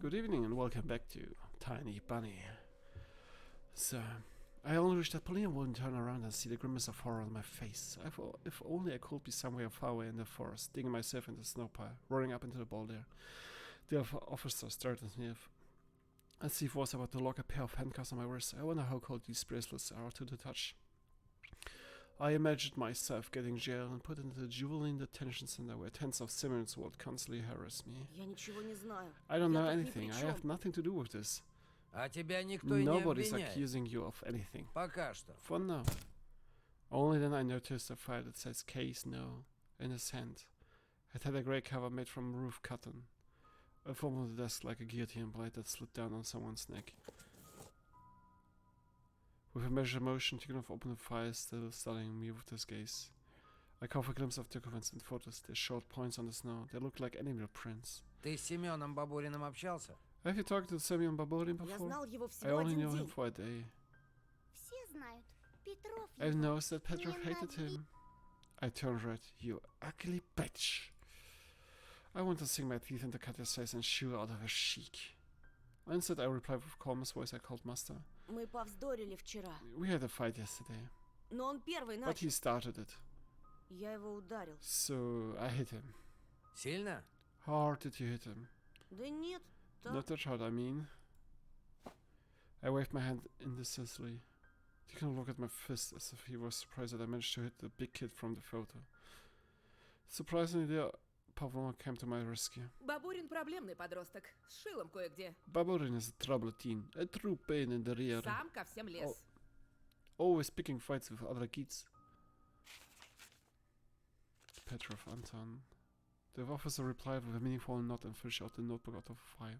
Good evening and welcome back to Tiny Bunny. So, I only wish that Pauline wouldn't turn around and see the grimace of horror on my face. If only I could be somewhere far away in the forest, digging myself in the snow pile, running up into the boulder. The officer stared at me as if he was about to lock a pair of handcuffs on my wrist. I wonder how cold these bracelets are to the touch. I imagined myself getting jailed and put into the juvenile detention center where tens of Simmons would constantly harass me. I don't know anything. I have nothing to do with this. Nobody's accusing you of anything. For now. Only then I noticed a file that says Case No in his hand. It had a grey cover made from roof cotton. A form of the desk like a guillotine blade that slid down on someone's neck. With a measured motion, Tikhonov opened the file, still studying me with his gaze. I caught a glimpse of documents and photos. They showed points on the snow. They looked like animal prints. Ты с Семеном Бабуриным общался? Have you talked to Semyon Baburin before? I only knew him for a day. I've noticed that Petrov hated him. I turned red. You ugly bitch. I want to sink my teeth into Katya's face and chew out of her cheek. Instead, I replied with calmest voice. I called Master. We had a fight yesterday. But he started it. So I hit him. Сильно? How hard did you hit him? Not that hard, I mean. I waved my hand indecisively. Tikhonov looked at my fist as if he was surprised that I managed to hit the big kid from the photo. Surprisingly, Pavlova came to my rescue. Бабурин проблемный подросток, с шилом кое-где. Baburin is a trouble teen, a true pain in the rear. Сам ко всем лез. Always picking fights with other kids. Petrov Anton. The officer replied with a meaningful nod and fished out the notebook out of a file.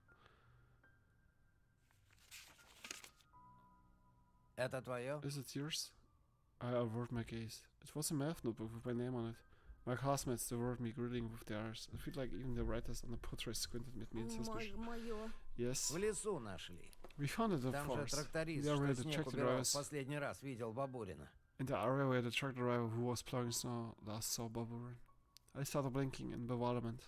Это твое? Is it yours? I averted my gaze. It was a math notebook with my name on it. My classmates devoured me grilling with their eyes. I feel like even the writers on the portrait squinted at me in suspicion. Yes. В лесу нашли. We found it in the Там же forest. тракторист, The area что the снег tractor убирал, drivers. последний раз видел Бабурина. In the area where the truck driver who was plowing snow last saw Baburin. I started blinking in bewilderment.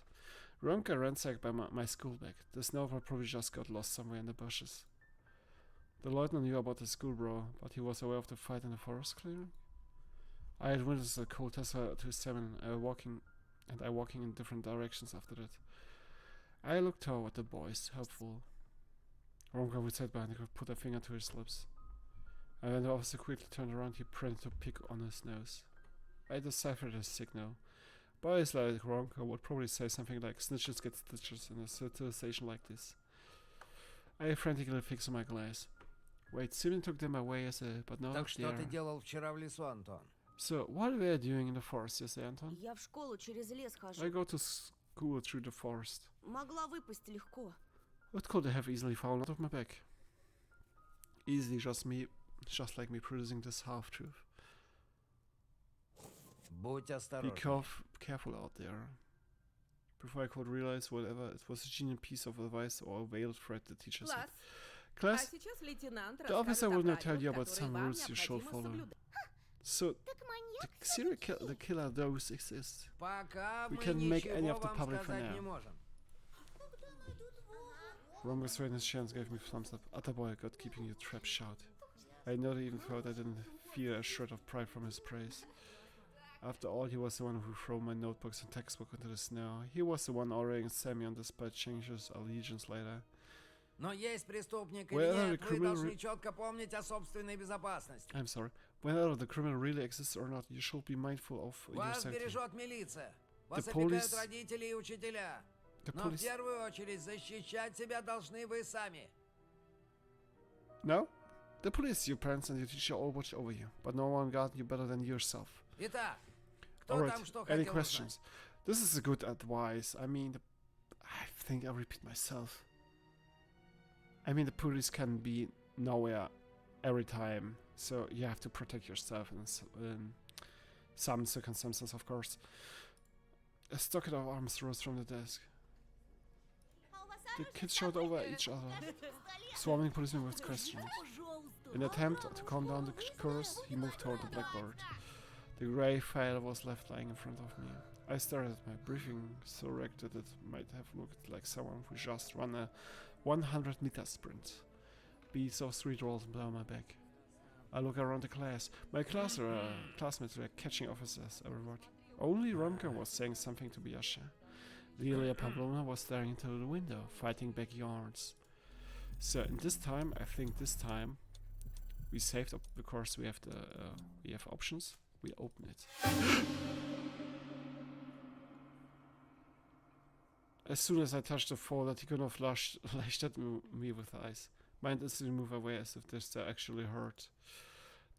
Romka ransacked by my school bag. The snowball probably just got lost somewhere in the bushes. The lieutenant knew about the school brawl, but he was aware of the fight in the forest clearing. I had witnessed the cold Tesla to examine walking in different directions after that. I looked toward the boys, hopeful. Romka would sit behind and could put a finger to his lips. And when the officer quickly turned around, he pretended to pick on his nose. I deciphered his signal. Boys like Romka would probably say something like snitches get stitches in a situation like this. I frantically fixed my glass. Wait, Simon took them away as a but not Так что there. ты делал вчера в лесу, Антон? So, what were you doing in the forest yesterday, Anton? Я в школу через лес хожу. I go to school through the forest. Могла выпасть легко. What could I have easily fallen out of my back? Easily just like me producing this half-truth. Будь Be осторожен. careful out there. Before I could realize whatever, it was a genuine piece of advice or a veiled threat the teacher said. Класс. А Class, сейчас лейтенант the officer расскажет will о now tell you правилах, about some которые вам rules you should необходимо follow. соблюдать. So, the killer does exist. Пока We мы can't make any ничего of the вам public for сказать now. не можем. Romka straightened his hands, gave me thumbs up. Other boy, God keeping you trap shout. I never even thought I didn't feel a shred of pride from his praise. After all, he was the one who threw my notebooks and textbook into the snow. He was the one ordering Semyon despite changing his allegiance later. Но есть преступник Well, или нет, the вы criminal должны четко помнить о собственной безопасности. I'm sorry. Whether the criminal really exists or not, you should be mindful of your Вас safety. бережет милиция. Вас The опекают police- родители и учителя. The Но в police... первую очередь защищать себя должны вы сами. No? The police, your parents and your teacher all watch over you, but no one guard you better than yourself. Итак, кто Alright, там что any хотел questions? This is a good advice. I mean, I think I'll repeat myself. I mean, the police can be nowhere every time, so you have to protect yourself in some circumstances, of course. A stocket of arms rose from the desk. The kids shouted over each other, swarming policemen with questions. In an attempt to calm down the chorus, he moved toward the blackboard. The grey file was left lying in front of me. I stared at my briefing so wrecked that it might have looked like someone who just ran a 100-meter sprint. Beats of street rolls down my back. I look around the class. My classmates were catching officers everywhere. Only Romka was saying something to Biasha. Lilia Pavlovna was staring into the window, fighting back yarns. So in this time, I think this time we saved up because we have options. We open it. As soon as I touched the folder, he could have lashed at me with eyes. Mine instantly moved away as if this actually hurt.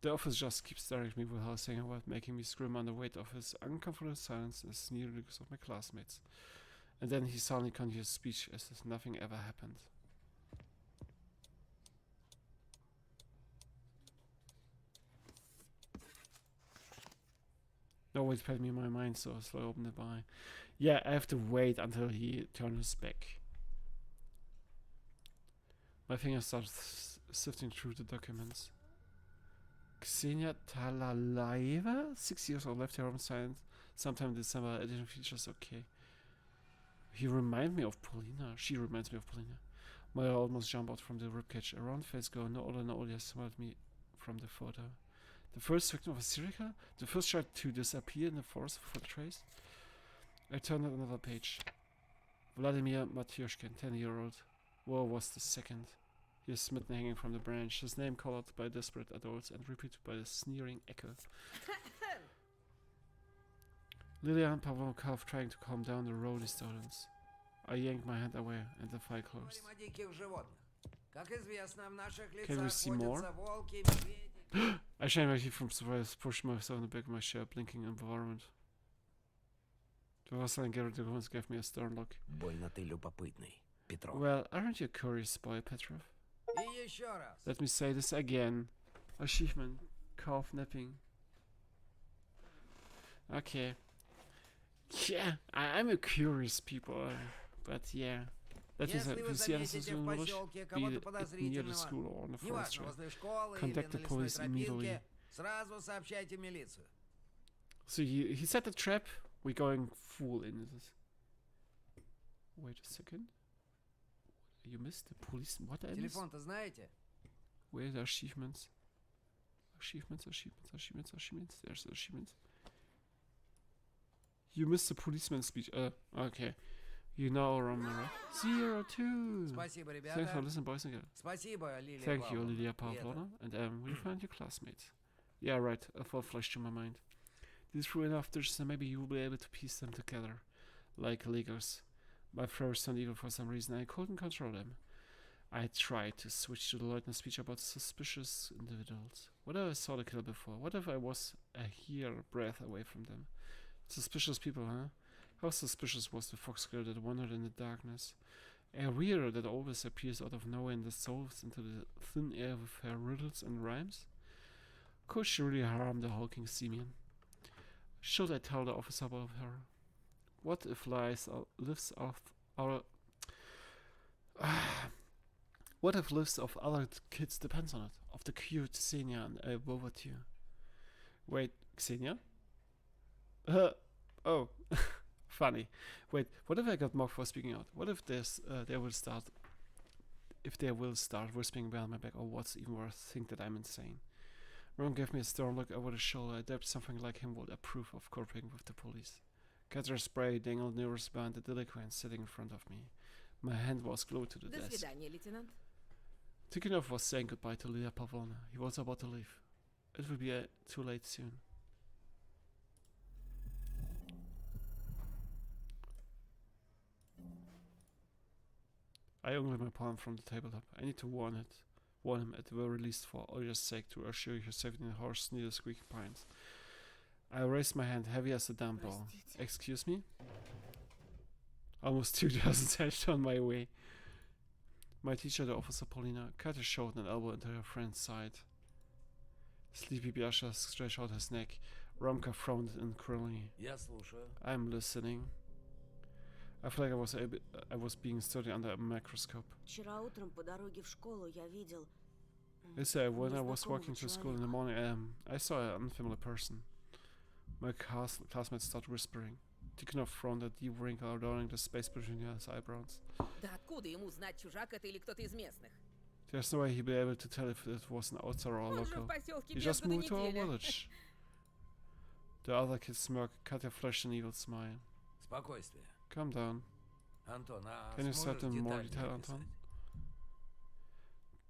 The officer just keeps staring at me without saying a word, making me scream under the weight of his uncomfortable silence and sneering of my classmates. And then he suddenly continued his speech as if nothing ever happened. No way to put me in my mind, so I opened it by. Yeah, I have to wait until he turns his back. My fingers start sifting through the documents. Ksenia Talalaeva, 6 years old, left her home sometime in December. Editing features okay. He reminds me of Paulina. She reminds me of Paulina. My almost jump out from the ribcage. A round face girl, no older, no older, smiled at me from the photo. The first victim of a serial killer? The first child to disappear in the forest for the trace? I turned at another page. Vladimir Matyushkin, 10-year-old. War was the second. He is smitten hanging from the branch, his name called out by desperate adults and repeated by the sneering echo. Lilian Pavlov coughed, trying to calm down the rowdy students. I yanked my hand away and the file closed. Can we see more? I shined my teeth from surprise, pushed myself in the back of my chair, blinking environment. The Vassal Garrett gave me a stern look. Больно ты любопытный, Петров. Well, aren't you a curious boy, Petrov? Let me say this again. Achievement. Calf napping. Okay. Yeah, I'm a curious people, but yeah. That is if you see anything in English, be it near the school or on the forest trail. Contact the police immediately. So he set the trap, we're going full in this. Wait a second. You missed the police. What I missed? Телефон-то знаете? Where are the achievements? Achievements. There's the achievements. You missed the policeman's speech. Okay. You now remember. 02. Спасибо, Thanks ребята. for listening, boys and girls. Спасибо, Лилия Thank you, Павловна. Lilia Pavlovna. And we found your classmates. Yeah, right. A thought flashed to my mind. This true enough, so maybe you will be able to piece them together. Like Legos. My throats sound evil for some reason. I couldn't control them. I tried to switch to the lieutenant's speech about suspicious individuals. What if I saw the killer before? What if I was a hair breadth away from them? Suspicious people, huh? How suspicious was the fox girl that wandered in the darkness? A weirdo that always appears out of nowhere and dissolves into the thin air with her riddles and rhymes? Could she really harm the hulking Simeon? Should I tell the officer about her? What if lives what if lives of other kids depends on it? Of the cute Xenia and Bovatiu. Wait, Xenia? Oh, funny. Wait, what if I got mocked for speaking out? What if they will start whispering behind my back, or what's even worse, think that I'm insane? Ron gave me a stern look over the shoulder. I doubt something like him would approve of cooperating with the police. Cutter spray dangled nearest behind the delinquent sitting in front of me. My hand was glued to the До desk. свидания, лейтенант. Tikhonov was saying goodbye to Lilia Pavlovna. He was about to leave. It will be too late soon. I unglue my palm from the tabletop. I need to warn him at the very least for Olya's sake to assure your safety in harsh, needle squeaky pines. I raised my hand, heavy as a dumbbell. Простите. Excuse me? Almost 2 dozen edged on my way. My teacher, the officer Paulina, cut a short and elbow into her friend's side. Sleepy Biasha stretched out his neck. Romka frowned incredulously. Я слушаю. I'm listening. I feel like I was being studied under a microscope. Вчера утром по дороге в школу я видел... I said when I was незнакомого walking to school in the человека. morning, I saw an unfamiliar person. My classmates started whispering. Tikhonov frowned a deep wrinkle adorning the space between his eyebrows. Да откуда ему знать, чужак это или кто-то из местных? There's no way he'd be able to tell if it was an outsider or a Он же local. в поселке He без just году moved to our неделя. village. The other kid smirked. Katya flashed an evil smile. Спокойствие. Calm down. Антон, а Can you set сможешь in more детальнее detail, описать? Anton?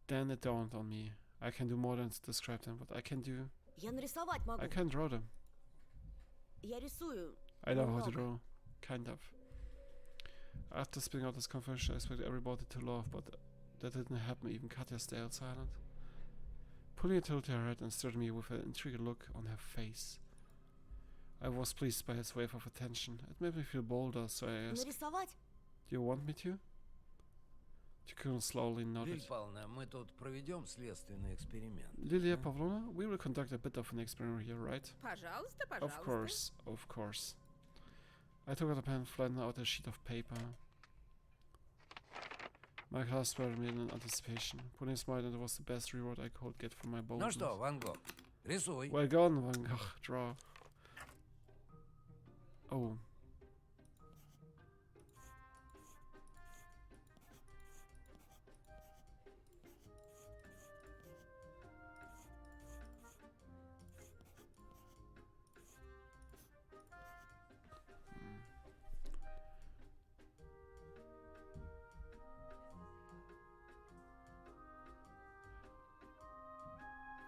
Then it dawned on me. I can do more than describe them. What I can do, Я нарисовать могу. I can draw them. Я рисую. I know how to Немного. draw. Kind of. After spitting out this confession, I expected everybody to laugh, but that didn't happen. Even Katya stayed silent. Pulling a tilt to her head and stared at me with an intrigued look on her face. I was pleased by his wave of attention. It made me feel bolder, so I asked, Нарисовать? "Do you want me to?" Tikhon slowly nodded. Лиль Павловна, мы тут проведем следственный эксперимент. Lilia Pavlovna, we will conduct a bit of an experiment here, right? Пожалуйста, Of пожалуйста. course, of course. I took out a pen, flattened out a sheet of paper. My class were made in anticipation. Putting a smile, and it was the best reward I could get for my Ну boldness. что, Ван Гог, рисуй. Well gone, Van Gogh. Draw. Oh.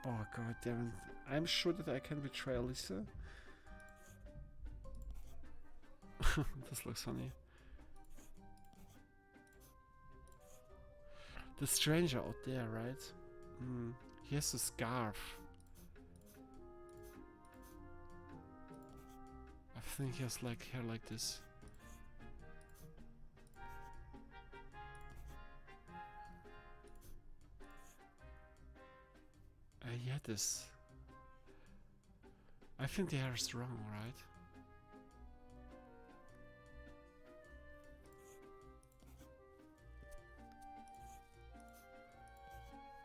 Oh god damn it. I'm sure that I can betray Lisa. This looks funny. The stranger out there, right? He has a scarf. I think he has like hair like this. Yeah, this. I think the hair is wrong, right?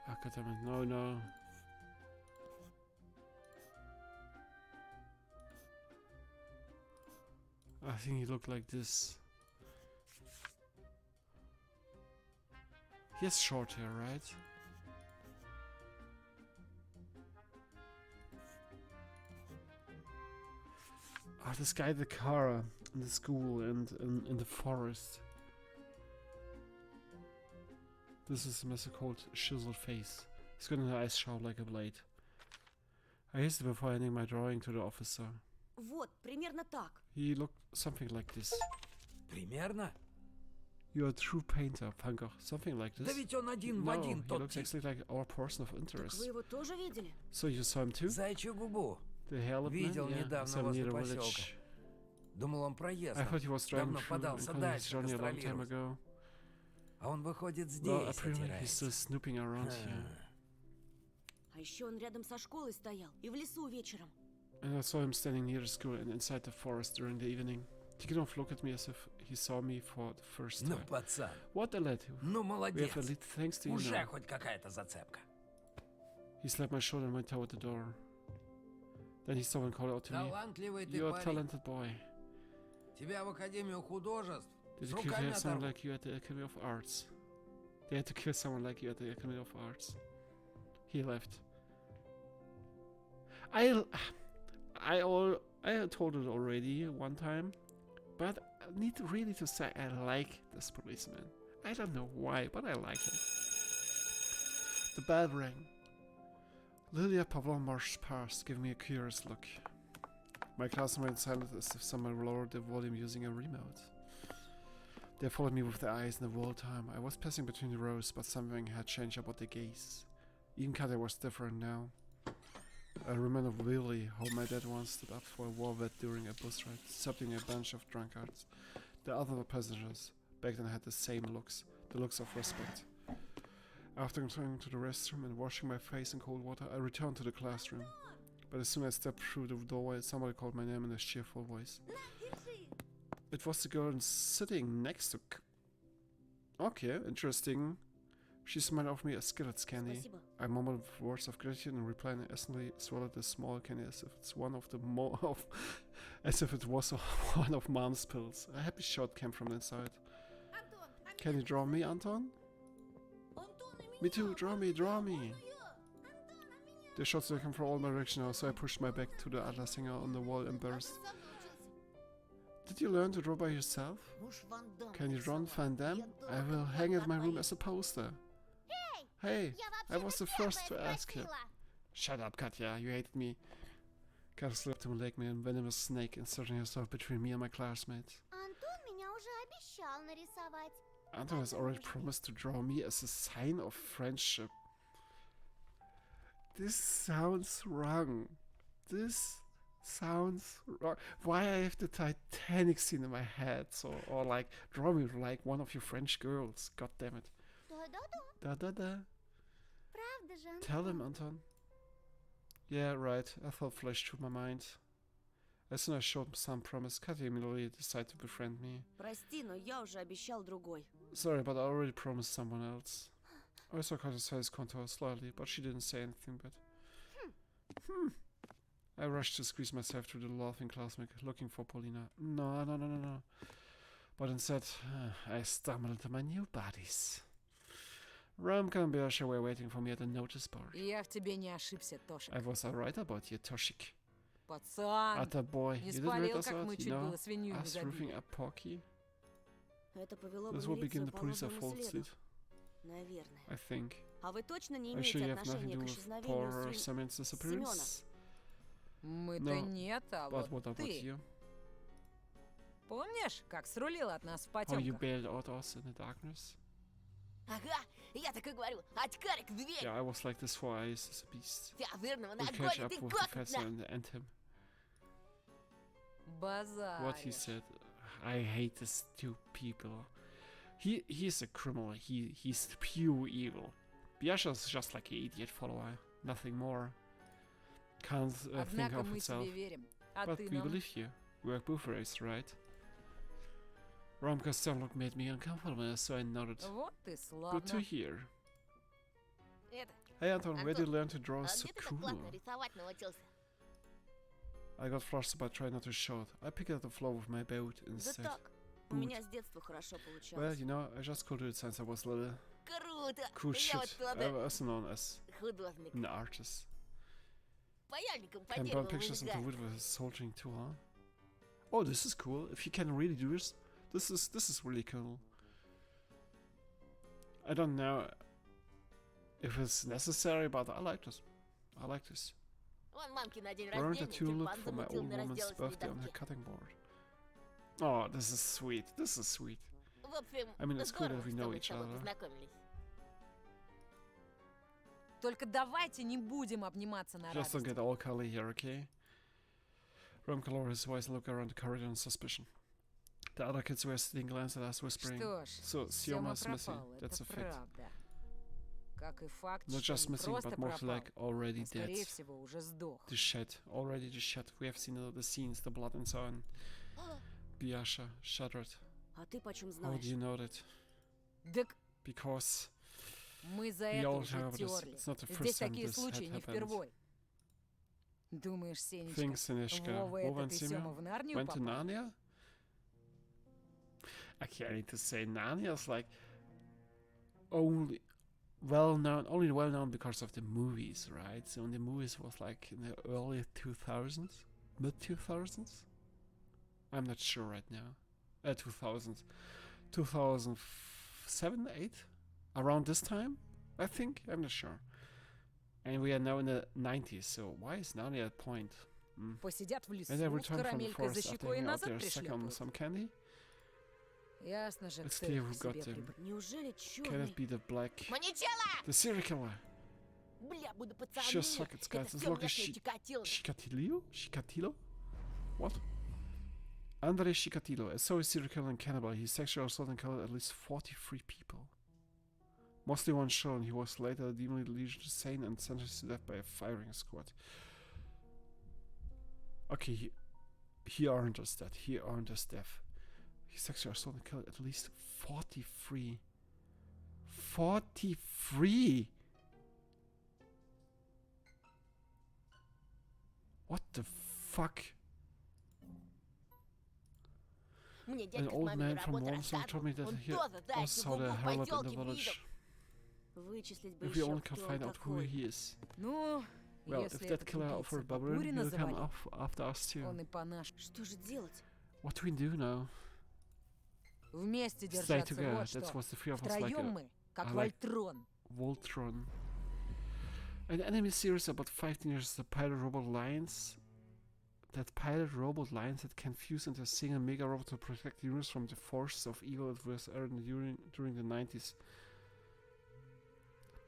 Oh, God damn it. No, no. I think he looked like this. He has short hair, right? Oh, this guy in the car in the school and in the forest. This is a method called chiseled face. He's got an eyes sharp like a blade. I used it before handing my drawing to the officer. Вот, примерно так. He looked something like this. Примерно? You're a true painter, Van Gogh. Something like Да this. ведь он один в No, один he тот looks тип. exactly like our person of Так interest. вы его тоже видели? So you saw him too? Заячью губу. The hairless man? Видел Yeah, недавно some возле near the поселка. village. Думал, он I проездом. thought he was driving Давно through подался and his дальше, journey a long time гастролирует. ago. А он выходит Well, здесь, apparently he's still отирается. snooping around here. А еще он рядом со школой стоял. И в лесу вечером. And I saw him standing near the school and inside the forest during the evening. Tikhonov looked at me as if he saw me for the first Ну, time. пацан, What a lad. ну We молодец. have a lead thanks to you Уже now. хоть какая-то зацепка. He slapped my shoulder and went toward the door. Then he stopped and called out to me. Талантливый ты You're a парень. talented boy. Тебя в Академию художеств Did с you kill руками someone оторвут. like you at the Academy of Arts? They had to kill someone like you at the Academy of Arts. He left. I told it already one time, but I need really to say I like this policeman. I don't know why, but I like him. The bell rang. Lilia Pavlovna marched past, giving me a curious look. My classmate went silent as if someone lowered the volume using a remote. They followed me with their eyes in the whole time. I was passing between the rows, but something had changed about their gaze. Even Katya was different now. I remember vividly how my dad once stood up for a war vet during a bus ride, subduing a bunch of drunkards. The other passengers back then had the same looks, the looks of respect. After going to the restroom and washing my face in cold water, I returned to the classroom. But as soon as I stepped through the doorway, somebody called my name in a cheerful voice. It was the girl sitting next to... Okay, interesting. She smiled over me a skillet's candy. Спасибо. I mumbled words of gratitude and replied and instantly swallowed the small candy as if it's one of the as if it was one of mom's pills. A happy shout came from inside. Can you draw me, Anton? Me too, draw me, draw me. The shots came from all directions now, so I pushed my back to the other singer on the wall, embarrassed. Did you learn to draw by yourself? Can you draw Van Damme? I will hang it in my room as a poster. Hey, I was the first to ask you. Shut up, Katya, you hated me. Katya slipped to leg me a venomous snake, inserting herself between me and my classmates. Антон меня уже обещал нарисовать. Anton has already promised to draw me as a sign of friendship. This sounds wrong. This sounds wrong. Why I have the Titanic scene in my head? Or like, draw me like one of your French girls. God damn it. Да-да-да. Da. Правда же, Антон? Tell him, Anton. Yeah, right. A thought flashed through my mind. As soon as I showed some promise, Katya immediately decided to befriend me. Прости, но я уже обещал другой. Sorry, but I already promised someone else. I saw Katya's face contour slightly, but she didn't say anything but... I rushed to squeeze myself through the laughing classmate, looking for Paulina. No. But instead, I stumbled into my new buddies. Romka and Beasha were waiting for me at the notice board. Я в тебе не ошибся, Тошик. I was alright about you, Toshik. Пацан, Atta boy, не you didn't read спалил, us как out, мы you чуть know? было свинью не Us roofing забили. up Porky? Это повело бы This will begin милицию the по police of ложному False следу. Street, Наверное. I think. А вы точно не Are you sure имеете you have nothing отношения to к do with исчезновению poor Simon's disappearance? Мы-то No, нет, а But вот what about ты. you? Помнишь, как срулил от нас в How you потемках? bailed out us in the darkness? Ага, я так и говорю. Очкарик, дверь. Yeah, I was like this for eyes as a beast. Феодырного We'll catch нагонит up и with the кокнет professor на. and end him. Базар. What he said. I hate these two people. He's a criminal. He's pure evil. Biasha's just like an idiot follower. Nothing more. Can't think Однако of мы itself. тебе верим. А But ты we нам? believe you. We are both raised, right? Romka's stern look made me uncomfortable, so I nodded. Вот ты Good to славно. hear. Это, Hey Anton, where did you Антон, learn to draw а so где ты так cool? классно рисовать научился? I got flustered but tried not to show it. I picked up the floor with my boat Да instead. так. У Boot. меня с детства хорошо Well, получалось. you know, I just could do it since I was little. Круто. Cool Я вот shit. I туда was known as художник. an artist. Паяльником по Can дереву burn pictures into выжигать. wood with a soldiering tool, huh? Oh, this is cool. If you can really do this, this is really cool. I don't know if it's necessary, but I like this. I like this. Вон мамки на день Burned a рождения tulip тюльпан for my замутил old на woman's разделочной birthday on her доске. cutting board. Oh, this is sweet. This is sweet. В общем, I mean, it's good здорово, that we что know мы each с тобой other. познакомились. Только давайте не будем обниматься на Just don't радость. get all curly here, okay? Romka lowered his voice and looked around the corridor in suspicion. The other kids were sitting glances at us, whispering. Что ж, So, Sioma Сёма is missing. пропал, That's это a fact. правда. Как и факт, Not что just не missing, просто but more пропал, like already а dead. скорее всего уже сдох. The shed, already the shed. We have seen the scenes, the blood and so on. Biasha shuddered. А ты почем How do знаешь? you know that? Так Because мы за we это all уже have this. терли. It's not the Здесь first time такие this случаи had не happened. впервой. Думаешь, Сенечка, Think, Sinishka, Вова Vova and этот и Сёма Simia в Нарнию went to попал? Narnia? Okay, I need to say Narnia is like only well known because of the movies, right? So the movies was like in the early 2000s, mid 2000s. I'm not sure right now. 2000s, 2007, 8, around this time, I think. I'm not sure. And we are now in the 90s, so why is Narnia at point? Посидят в лесу And I с returned from the карамелькой за forest after щекой и hanging out назад there sucking on пришлепают. some candy. Ясно же, It's кто clear их who к себе got them. прибрал. Неужели Can черный? it be the black, Маничела! the serial killer? Бля, буду пацаны. Sure, suck it, guys. Это As всё long as местный Чикатило. Chikatilo? Chikatilo? What? Andre Chikatilo, a serial killer and cannibal. He sexually assaulted and killed at least 43 people. Mostly one shot, and he was later deemed legion insane and sentenced to death by a firing squad. Okay, he earned us that. He earned us death. He sexually assaulted and killed at least 43 43. What the fuck? Мне An дядька с old маминой man from работы Warmstone told me that Он he тоже за also этим saw the углом harlot in the поделки видел. village. Вычислить бы If we еще, only can кто find он out who такой. he is. Ну, Well, если if that этот killer убийца offered по Barbarian, Бурина he'll come завалил, after us too. он и по нашему. Что же делать? What do we do now? Вместе Stay держаться, together. вот That's что. what the three of us like Втроем a мы, как I like- Вольтрон. Voltron. An anime series about 5 teenagers that pilot robot lions that can fuse into a single mega robot to protect the universe from the forces of evil that was aired during the 90s.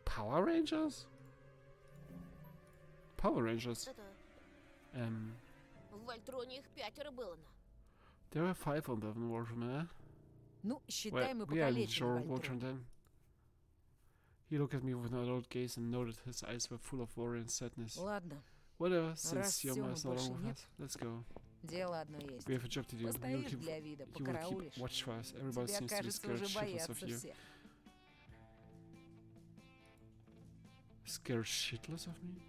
Power Rangers? Power Rangers. Это Um, в Вольтроне их 5 было. there were 5 of them in Voltron, eh? Ну, считай, мы we are in покалечили sure Вольтрон. Voltron then. He looked at me with an adult gaze and noted his eyes were full of worry and sadness. Ладно, Whatever, Раз since your Сёмы is no больше longer with нет, us, let's go. дело одно есть. We have a job to do. You will Постоишь keep, для вида, you will keep покараулишь. watch for us. Everybody Тебя, seems to be кажется, scared уже shitless of боятся you. все. Scared shitless of me?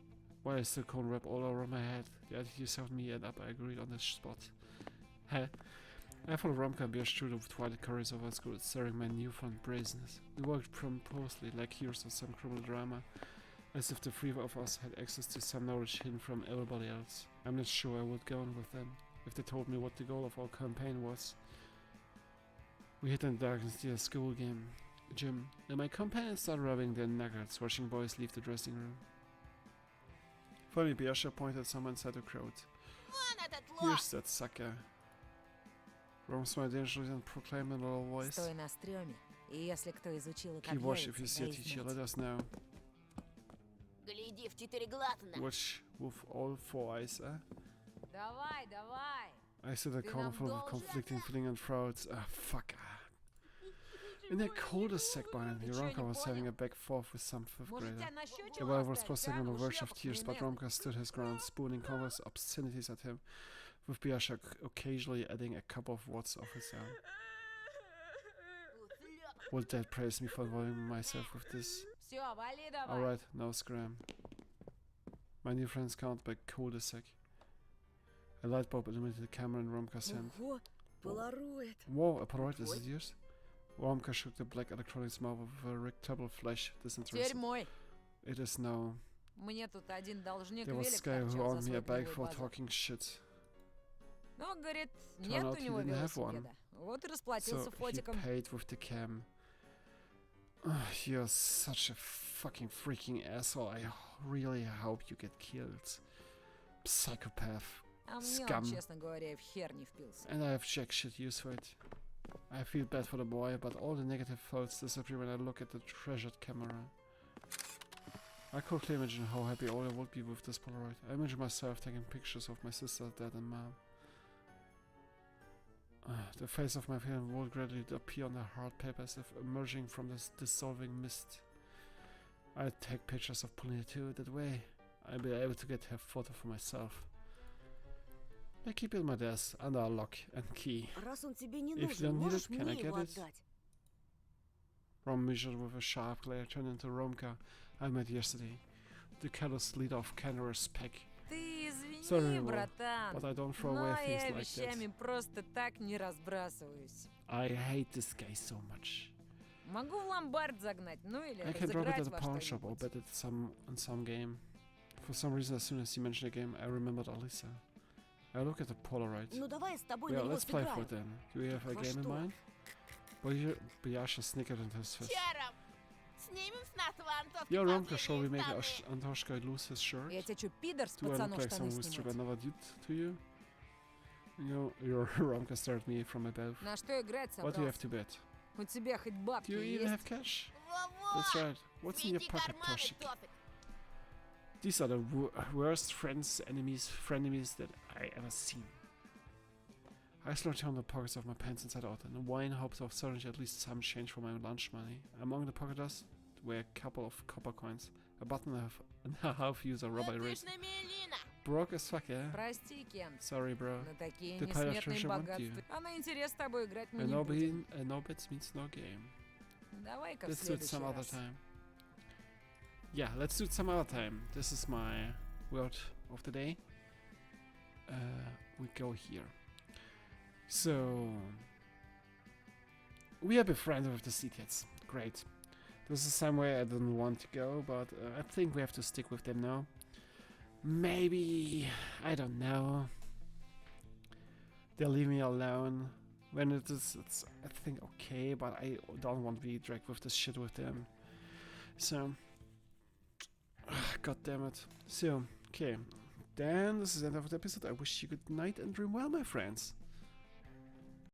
Why I still can't wrap all around my head. The idea sounded me and up. I agreed on this spot. Heh. I followed Romka and Biersch through the twilight corridors of our school, staring my newfound brazenness. We worked promptly like heroes of some criminal drama, as if the three of us had access to some knowledge hidden from everybody else. I'm not sure I would go on with them, if they told me what the goal of our campaign was. We hid in the darkness near the school gym, and my companions started rubbing their knuckles, watching boys leave the dressing room. Finally, Biasha pointed at someone inside the crowd. Вон этот лох! Here's that sucker. Rome smiled dangerously and proclaimed in a low voice. Стой на стреме, и если кто изучил и как Keep watch if you явится, see a дай teacher, знать. let us know. Гляди в 4 глаза. Watch with all 4 eyes, eh? Давай, давай! I stood at a Ты corner нам full of должен. conflicting feelings and throats. Ah, fuck. In the coldest sec behind me, Ты чё, Romka не was having понял? a back forth with some 5th Может, grader. тебя на счетчик The boy was поставить, pressing а? on the Ну, verge of шлепок tears, but современный. Romka stood his ground, spooning countless obscenities at him, with Biasha occasionally adding a couple of words of his own. Would Dad praise me for involving myself with this? Всё, вали давай. Alright, no scram. My new friends count by cul-de-sac. A light bulb illuminated the camera in Romka's hand. Ого, полароид. Whoa, a Polaroid, is it yours? Romka shook the black electronics mouth with a rectangle flash, Теперь disinterested. мой. It is now. Мне тут один должник There was велик Sky who торчал owed за me a свой bag гнилой for базар. talking shit. Но, говорит, Turn нет out у he него didn't have one. велосипеда. Вот и So расплатился he фотиком. paid with the cam. You're such a fucking freaking asshole. I really hope you get killed. Psychopath. А мне Scum. он, честно говоря, и в хер не впился. And I have jack shit use for it. I feel bad for the boy, but all the negative thoughts disappear when I look at the treasured camera. I could clearly imagine how happy Ola would be with this Polaroid. I imagine myself taking pictures of my sister, dad, and mom. The face of my parent would gradually appear on the hard paper as if emerging from this dissolving mist. I'd take pictures of Polina too. That way, I'd be able to get her photo for myself. I keep it in my desk under a lock and key. Раз он тебе не If you нужен, don't need можешь it, can I мне get его it? отдать? Rom measured with a sharp glare turned into Romka I met yesterday. The callous lead off Canada's pack. Ты извини, Sorry, Ro, братан. but I don't throw Но away я things like that. вещами просто так не разбрасываюсь. I hate this guy so much. Могу в ломбард загнать, ну или I can drop it разыграть at a во pawn shop or что-нибудь. bet it in some game. For some reason, as soon as you mentioned the game, I remembered Alyssa. I look at the Polaroid. Ну давай я с тобой на Yeah, него let's play for сыграем. it then. Do we have a Во game in что? mind? Biasha snickered into his fist. Чаром! Снимем с нас вантовки Yo, Romka, shall we последние make штаны. Antoshka lose his shirt? Я тебе что, пидор с Do I look пацанов like штаны someone who stripped снимать? another dude to you? Your Romka stared at me from above. На что играть What do you have собрался? to bet? У тебя хоть бабки Do you even есть? have cash? Во-во! That's right. What's in your Свети pocket, карманы, Toshik? Тофик. These are the worst frenemies that I ever seen. I slowly turned the pockets of my pants inside out and why in hopes of salvaging at least some change for my lunch money. Among the pocket dust were a couple of copper coins, a button and a half use a rubber eraser. Отличная Мелина. Broke as fuck, yeah? Прости, Кент. Sorry, bro. На такие The pirate несметные treasure want богатства. you. А на интерес с тобой играть мы And не будем. no bets means no game. Давай-ка в let's do it some следующий other раз. time. Yeah, let's do it some other time. This is my word of the day. We go here. So we are befriended with the Seatheads. Great. This is somewhere I didn't want to go, but I think we have to stick with them now. Maybe, I don't know. They'll leave me alone. When it's I think okay, but I don't want to be dragged with this shit with them. So, god damn it. So, okay. Then this is the end of the episode. I wish you good night and dream well, my friends.